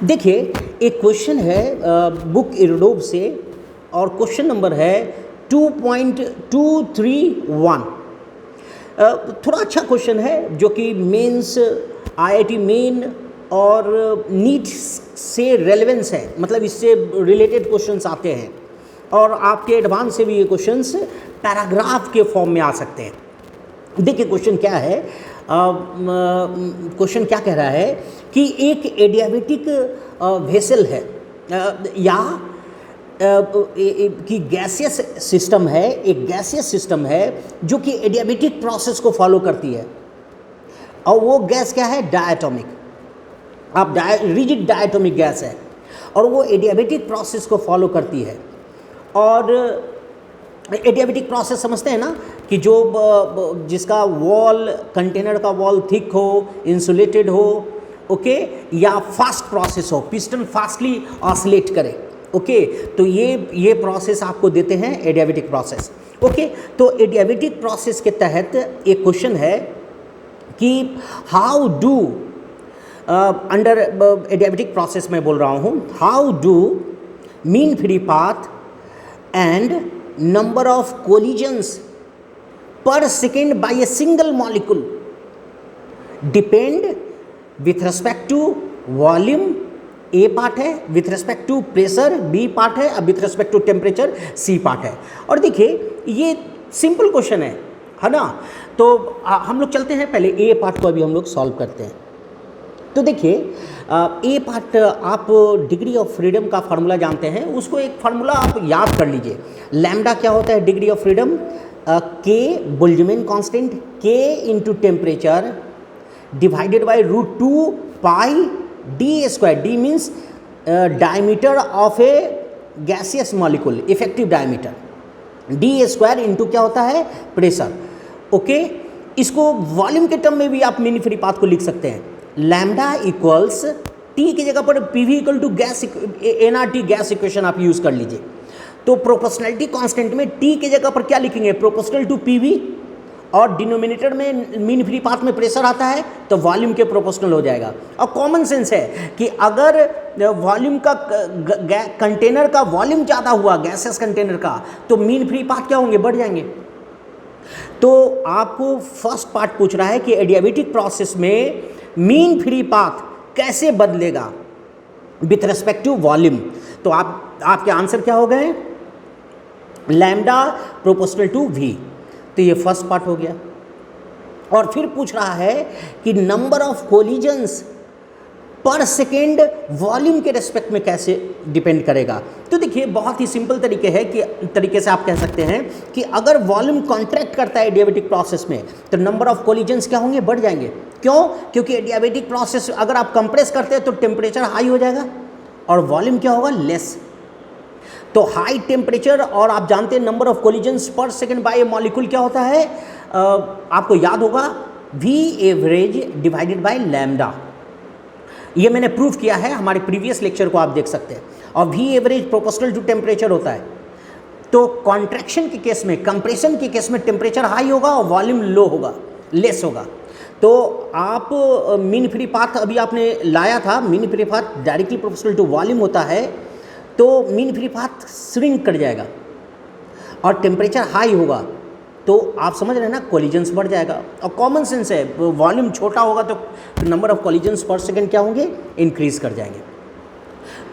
देखिए, एक क्वेश्चन है बुक इरडोब से और क्वेश्चन नंबर है 2.231। थोड़ा अच्छा क्वेश्चन है जो कि मेंस, आईआईटी मेन और नीट से रेलेवेंस है, मतलब इससे रिलेटेड क्वेश्चंस आते हैं और आपके एडवांस से भी ये क्वेश्चंस पैराग्राफ के फॉर्म में आ सकते हैं। देखिए क्वेश्चन क्या है, क्वेश्चन क्या कह रहा है कि एक एडियाबेटिक वेसल है या कि गैसियस सिस्टम है, एक गैसियस सिस्टम है जो कि एडियाबेटिक प्रोसेस को फॉलो करती है और वो गैस क्या है, डायटोमिक। आप रिजिड डायटोमिक गैस है और वो एडियाबेटिक प्रोसेस को फॉलो करती है। और एडियाबेटिक प्रोसेस समझते हैं ना कि जो जिसका वॉल, कंटेनर का वॉल थिक हो, इंसुलेटेड हो, ओके, या फास्ट प्रोसेस हो, पिस्टन फास्टली ऑसिलेट करे, ओके, तो ये प्रोसेस आपको देते हैं एडियाबेटिक प्रोसेस। ओके, तो एडियाबेटिक प्रोसेस के तहत एक क्वेश्चन है कि how do under adiabatic process में बोल रहा हूँ, how do mean free path and number of collisions per second by a single molecule depend with respect to volume, A part है, with respect to pressure B part है, अब with respect to temperature C part है। और देखिए ये simple question है ना, तो हम लोग चलते हैं पहले A पार्ट को अभी हम लोग सॉल्व करते हैं। तो देखिए ए पार्ट, आप डिग्री ऑफ फ्रीडम का फार्मूला जानते हैं, उसको एक फार्मूला आप याद कर लीजिए। लैम्डा क्या होता है डिग्री ऑफ फ्रीडम, के बोल्ट्जमैन कांस्टेंट, के into temperature divided bye √2 pi D square. D means diameter of A gaseous molecule, effective diameter, D square into क्या होता है, प्रेशर। ओके, इसको वॉल्यूम के टर्म में भी आप मिनी फ्री पाथ को लिख सकते हैं। लैम्डा इक्वल्स टी की जगह पर PV equal to gas, NRT gas equation आप यूज कर लीजिए। तो प्रोपोर्शनैलिटी कांस्टेंट में टी की जगह पर क्या लिखेंगे, प्रोपोर्शनल टू पीवी, और डिनोमिनेटर में मीन फ्री पाथ में प्रेशर आता है तो वॉल्यूम के प्रोपोर्शनल हो जाएगा। और कॉमन सेंस है कि अगर वॉल्यूम का कंटेनर का वॉल्यूम ज़्यादा हुआ, गैसेस कंटेनर का, तो मीन फ्री पाथ क्या होंगे, बढ़ जाएंगे। तो आपको फर्स्ट पार्ट पूछ रहा है कि एडियाबेटिक प्रोसेस में मीन फ्री पाथ कैसे बदलेगा विथ रेस्पेक्ट टू वॉल्यूम। तो आपके आंसर क्या हो गए, लैम्डा प्रोपोर्शनल टू वी। तो ये फर्स्ट पार्ट हो गया। और फिर पूछ रहा है कि number of collisions per second volume के रेस्पेक्ट में कैसे डिपेंड करेगा। तो देखिए बहुत ही सिंपल तरीके से आप कह सकते हैं कि अगर वॉल्यूम कॉन्ट्रैक्ट करता है एडियाबेटिक प्रोसेस में तो नंबर ऑफ कोलिजन्स क्या होंगे, बढ़ जाएंगे। क्यों, क्योंकि एडियाबेटिक प्रोसेस अगर आप कंप्रेस करते हैं तो टेम्परेचर हाई हो जाएगा और वॉल्यूम क्या होगा, लेस। तो हाई टेम्परेचर और आप जानते हैं number of collisions per second by a molecule क्या होता है, आपको याद होगा V average divided by lambda. ये मैंने प्रूव किया है, हमारे प्रीवियस लेक्चर को आप देख सकते हैं। और V average proportional to temperature होता है। तो कॉन्ट्रैक्शन के केस में, कंप्रेशन के केस में टेम्परेचर हाई होगा और वॉल्यूम लो होगा, लेस होगा। तो आप मीन फ्री पाथ अभी आपने लाया था, mean free path directly proportional to volume होता है, तो मीन फ्री पाथ श्रिंक कर जाएगा और टेम्परेचर हाई होगा तो आप समझ रहे हैं ना, कोलिजन्स बढ़ जाएगा। और कॉमन सेंस है, वॉल्यूम छोटा होगा तो number of collisions per second क्या होंगे, इंक्रीज कर जाएंगे।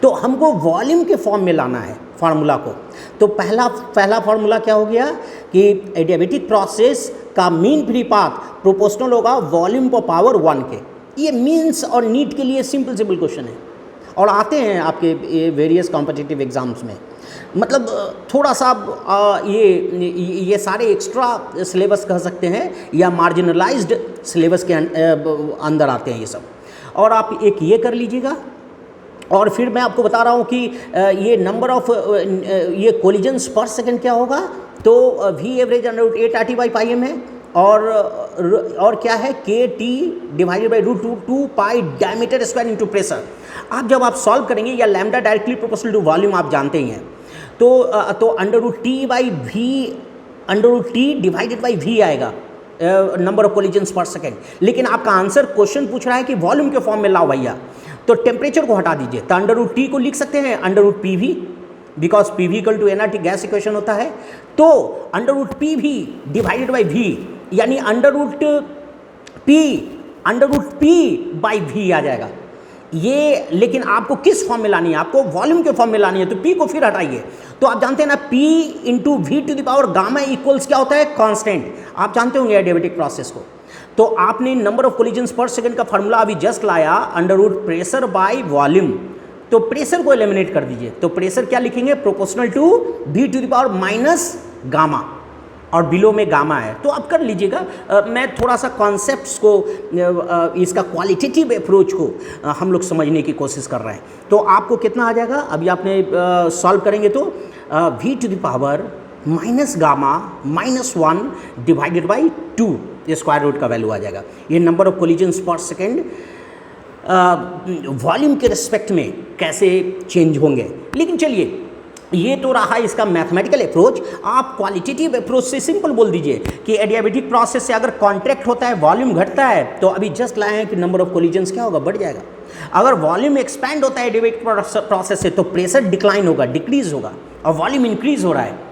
तो हमको वॉल्यूम के फॉर्म में लाना है फार्मूला को। तो पहला फार्मूला क्या हो गया कि एडियाबेटिक प्रोसेस का मीन फ्री पाथ प्रोपोर्शनल होगा वॉल्यूम पर पावर 1 के। ये मीन्स और नीट के लिए सिंपल क्वेश्चन है और आते हैं आपके वेरियस कॉम्पिटिटिव एग्जाम्स में। मतलब थोड़ा सा ये सारे एक्स्ट्रा सिलेबस कह सकते हैं या मार्जिनलाइज्ड सिलेबस के अंदर आते हैं ये सब। और आप एक ये कर लीजिएगा। और फिर मैं आपको बता रहा हूँ कि ये नंबर ऑफ ये कोलिजन्स पर सेकेंड क्या होगा, तो वी एवरेज √8RT/πm है और क्या है, K T divided by √2 pi diameter square into pressure. आप जब आप सॉल्व करेंगे या lambda directly proportional to volume आप जानते ही हैं, तो √T डिवाइडेड बाई वी आएगा number of collisions per second. लेकिन आपका आंसर क्वेश्चन पूछ रहा है कि वॉल्यूम के फॉर्म में लाओ भैया, तो टेम्परेचर को हटा दीजिए, तो अंडर रूट टी को लिख सकते हैं under root P V, because P V equal to NRT gas equation होता है। तो under root P V divided by V, यानी under root P by V आ जाएगा ये। लेकिन आपको किस फॉर्म में लानी है, आपको वॉल्यूम के फॉर्म में लानी है, तो पी को फिर हटाइए। तो आप जानते हैं ना P into V to the power gamma equals क्या होता है, कांस्टेंट। आप जानते होंगे एडियाबेटिक प्रोसेस को। तो आपने number of collisions per second का फार्मूला अभी जस्ट लाया, under root pressure by volume. तो प्रेशर को एलिमिनेट कर दीजिए, तो प्रेशर क्या लिखेंगे, proportional to V to the power minus gamma, और बिलो में गामा है। तो आप कर लीजिएगा। मैं थोड़ा सा कॉन्सेप्ट्स को इसका क्वालिटेटिव अप्रोच को हम लोग समझने की कोशिश कर रहे हैं। तो आपको कितना आ जाएगा, अभी आपने सॉल्व करेंगे तो V to the power minus gamma minus 1 divided by 2 ये स्क्वायर रूट का वैल्यू आ जाएगा। ये number of collisions per second volume के रिस्पेक्ट में कैसे चेंज होंगे। लेकिन चलिए, ये तो रहा इसका मैथमेटिकल अप्रोच। आप क्वालिटेटिव अप्रोच से सिंपल बोल दीजिए कि एडियाबेटिक प्रोसेस से अगर कॉन्ट्रैक्ट होता है, वॉल्यूम घटता है, तो अभी जस्ट लाए हैं कि नंबर ऑफ कोलिजन्स क्या होगा, बढ़ जाएगा। अगर वॉल्यूम एक्सपैंड होता है एडियाबेटिक प्रोसेस से, तो प्रेशर डिक्लाइन होगा, डिक्रीज होगा, और वॉल्यूम इंक्रीज हो रहा है।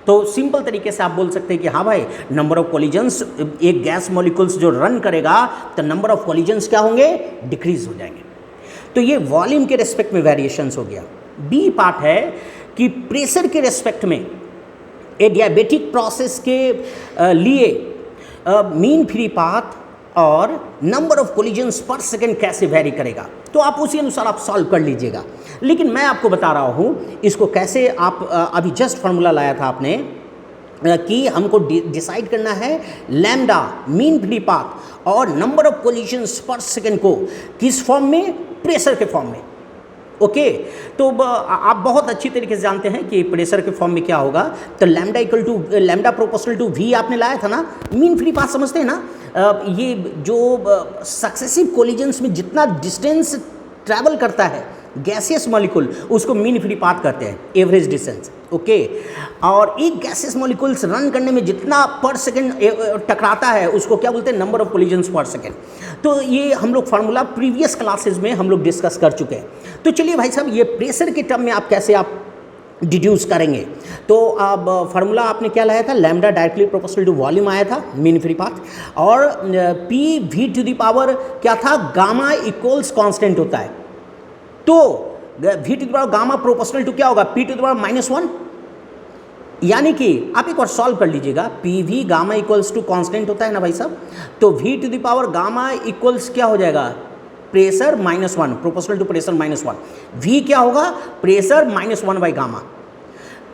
तो सिंपल तरीके से आप बोल सकते हैं कि हाँ भाई, नंबर ऑफ कोलिजन्स, एक गैस मॉलिक्यूल्स जो रन करेगा तो नंबर ऑफ कोलिजन्स क्या होंगे, डिक्रीज हो जाएंगे। तो ये वॉल्यूम के रेस्पेक्ट में वेरिएशंस हो गया। बी पार्ट है कि प्रेशर के रेस्पेक्ट में एडियाबेटिक प्रोसेस के लिए मीन फ्री पाथ और number of collisions per second कैसे वेरी करेगा। तो आप उसी अनुसार आप सॉल्व कर लीजिएगा। लेकिन मैं आपको बता रहा हूँ इसको कैसे। आप अभी जस्ट फार्मूला लाया था आपने कि हमको डिसाइड करना है लैम्डा मीन फ्री पाथ और number of collisions per second को किस फॉर्म में, प्रेशर के फॉर्म में। ओके, तो आप बहुत अच्छी तरीके से जानते हैं कि प्रेशर के फॉर्म में क्या होगा। तो lambda equal to lambda proportional to V आपने लाया था ना, मीन फ्री पाथ समझते हैं ना। ये जो सक्सेसिव कोलिजन्स में जितना डिस्टेंस ट्रैवल करता है गैसियस मॉलिक्यूल, उसको मीन फ्री पाथ कहते हैं, एवरेज डिस्टेंस। ओके, और एक गैसियस मॉलिक्यूल्स रन करने में जितना पर सेकंड टकराता है उसको क्या बोलते हैं, number of collisions per second. तो ये हम लोग फार्मूला प्रीवियस क्लासेस में हम लोग डिस्कस कर चुके हैं। तो चलिए भाई साहब, ये प्रेशर के टर्म में आप कैसे आप डिड्यूस करेंगे। तो अब फार्मूला आपने क्या लाया था, lambda directly proportional to volume आया था, मीन फ्री पाथ, और P V to the power क्या था, गामा इक्वल्स कांस्टेंट होता है। तो V to the power gamma proportional to क्या होगा, P to the power minus 1। यानी कि आप एक बार सॉल्व कर लीजिएगा, P V gamma equals to constant होता है ना भाई साहब। तो V to the power gamma equals क्या हो जाएगा, pressure minus 1, proportional to pressure minus 1। V क्या होगा, प्रेशर माइनस 1 बाई गामा।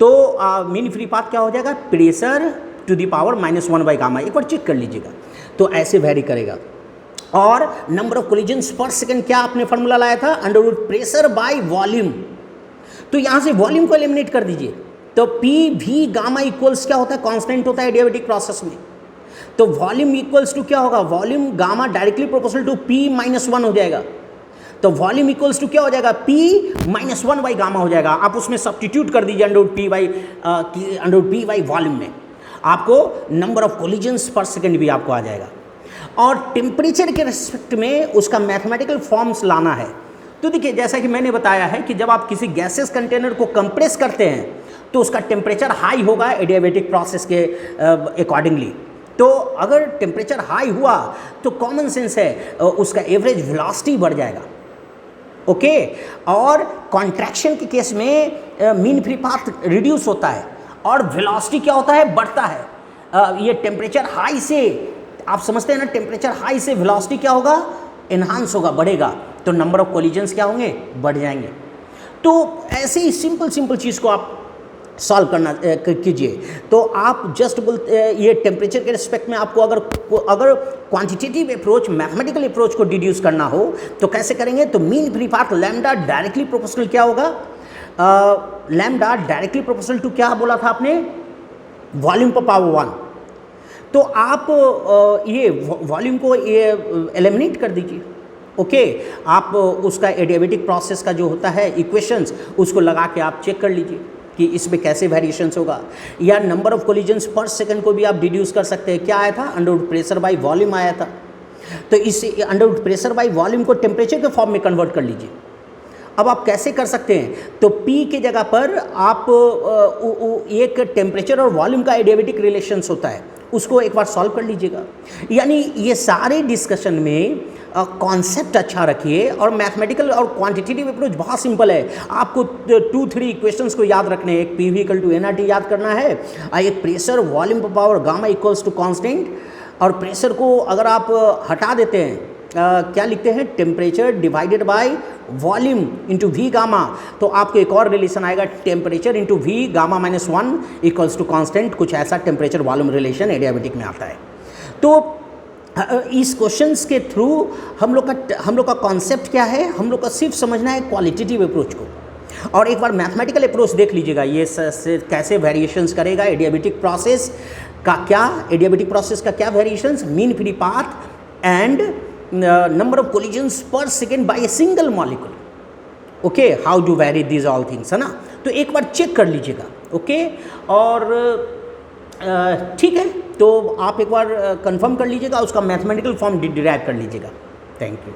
तो मीन फ्री पाथ क्या हो जाएगा, pressure to the power minus 1 by gamma. एक बार चेक कर लीजिएगा। तो ऐसे वेरी करेगा। और number of collisions per second क्या आपने फार्मूला लाया था, under root pressure by volume. तो यहाँ से वॉल्यूम को एलिमिनेट कर दीजिए। तो पी वी गामा इक्वल्स क्या होता है, कांस्टेंट होता है एडियाबेटिक प्रोसेस में। तो वॉल्यूम इक्वल्स टू क्या होगा, volume gamma directly proportional to P minus 1 हो जाएगा। तो वॉल्यूम इक्वल्स टू क्या हो जाएगा, पी माइनस 1 बाई गामा हो जाएगा। आप उसमें सब्स्टिट्यूट कर दीजिए under root P by volume में, आपको number of collisions per second भी आपको आ जाएगा। और टेम्परेचर के रिस्पेक्ट में उसका मैथमेटिकल फॉर्म्स लाना है। तो देखिए, जैसा कि मैंने बताया है कि जब आप किसी गैसेस कंटेनर को कंप्रेस करते हैं तो उसका टेम्परेचर हाई होगा एडियाबेटिक प्रोसेस के अकॉर्डिंगली। तो अगर टेम्परेचर हाई हुआ तो कॉमन सेंस है उसका एवरेज वेलोसिटी बढ़ जाएगा। ओके, और कॉन्ट्रैक्शन के केस में मीन फ्री पाथ रिड्यूस होता है और वेलोसिटी क्या होता है, बढ़ता है। ये टेम्परेचर हाई से, आप समझते हैं ना, टेम्परेचर हाई से वेलोसिटी क्या होगा, एनहांस होगा, बढ़ेगा। तो नंबर ऑफ कोलिजन्स क्या होंगे, बढ़ जाएंगे। तो ऐसे ही सिंपल चीज़ को आप सॉल्व करना कीजिए। तो आप जस्ट बोलते, ये टेम्परेचर के रिस्पेक्ट में आपको अगर क्वांटिटेटिव अप्रोच, मैथमेटिकल अप्रोच को डिड्यूस करना हो तो कैसे करेंगे। तो mean free path lambda directly proportional क्या होगा, लैम्डा डायरेक्टली प्रोपोर्शनल टू क्या बोला था आपने, वॉल्यूम पर पावर 1। तो आप ये वॉल्यूम को ये एलिमिनेट कर दीजिए। ओके, आप उसका एडियाबेटिक प्रोसेस का जो होता है इक्वेशंस, उसको लगा के आप चेक कर लीजिए कि इसमें कैसे वेरिएशंस होगा। या number of collisions per second को भी आप डिड्यूस कर सकते हैं। क्या आया था, under root pressure by volume आया था। तो इस अंडर प्रेशर बाई वॉल्यूम को टेम्परेचर के फॉर्म में कन्वर्ट कर लीजिए। अब आप कैसे कर सकते हैं, तो P के जगह पर आप एक टेम्परेचर और वॉल्यूम का एडियाबेटिक रिलेशंस होता है, उसको एक बार सॉल्व कर लीजिएगा। यानी ये सारे डिस्कशन में कॉन्सेप्ट अच्छा रखिए, और मैथमेटिकल और क्वांटिटेटिव अप्रोच बहुत सिंपल है। आपको 2-3 इक्वेशंस को याद रखने हैं, एक PV इक्वल टू nRT याद करना है, एक प्रेशर वॉल्यूम पर power gamma equals to constant, और प्रेशर को अगर आप हटा देते हैं क्या लिखते हैं, temperature divided by volume into V gamma, तो आपको एक और रिलेशन आएगा, temperature into V gamma -1 equals to constant, कुछ ऐसा टेम्परेचर वॉल्यूम रिलेशन एडियाबेटिक में आता है। तो इस क्वेश्चंस के थ्रू हम लोग का कॉन्सेप्ट क्या है, हम लोग का सिर्फ समझना है क्वालिटेटिव अप्रोच को, और एक बार मैथमेटिकल अप्रोच देख लीजिएगा, ये कैसे वेरिएशंस करेगा एडियाबेटिक प्रोसेस का, क्या variations, mean free path and number of collisions per second by a single molecule, okay, how to vary these all things, है ना। तो एक बार चेक कर लीजिएगा, ओके। और ठीक है, तो आप एक बार कंफर्म कर लीजिएगा, उसका मैथमेटिकल फॉर्म डिराइव कर लीजिएगा। Thank you.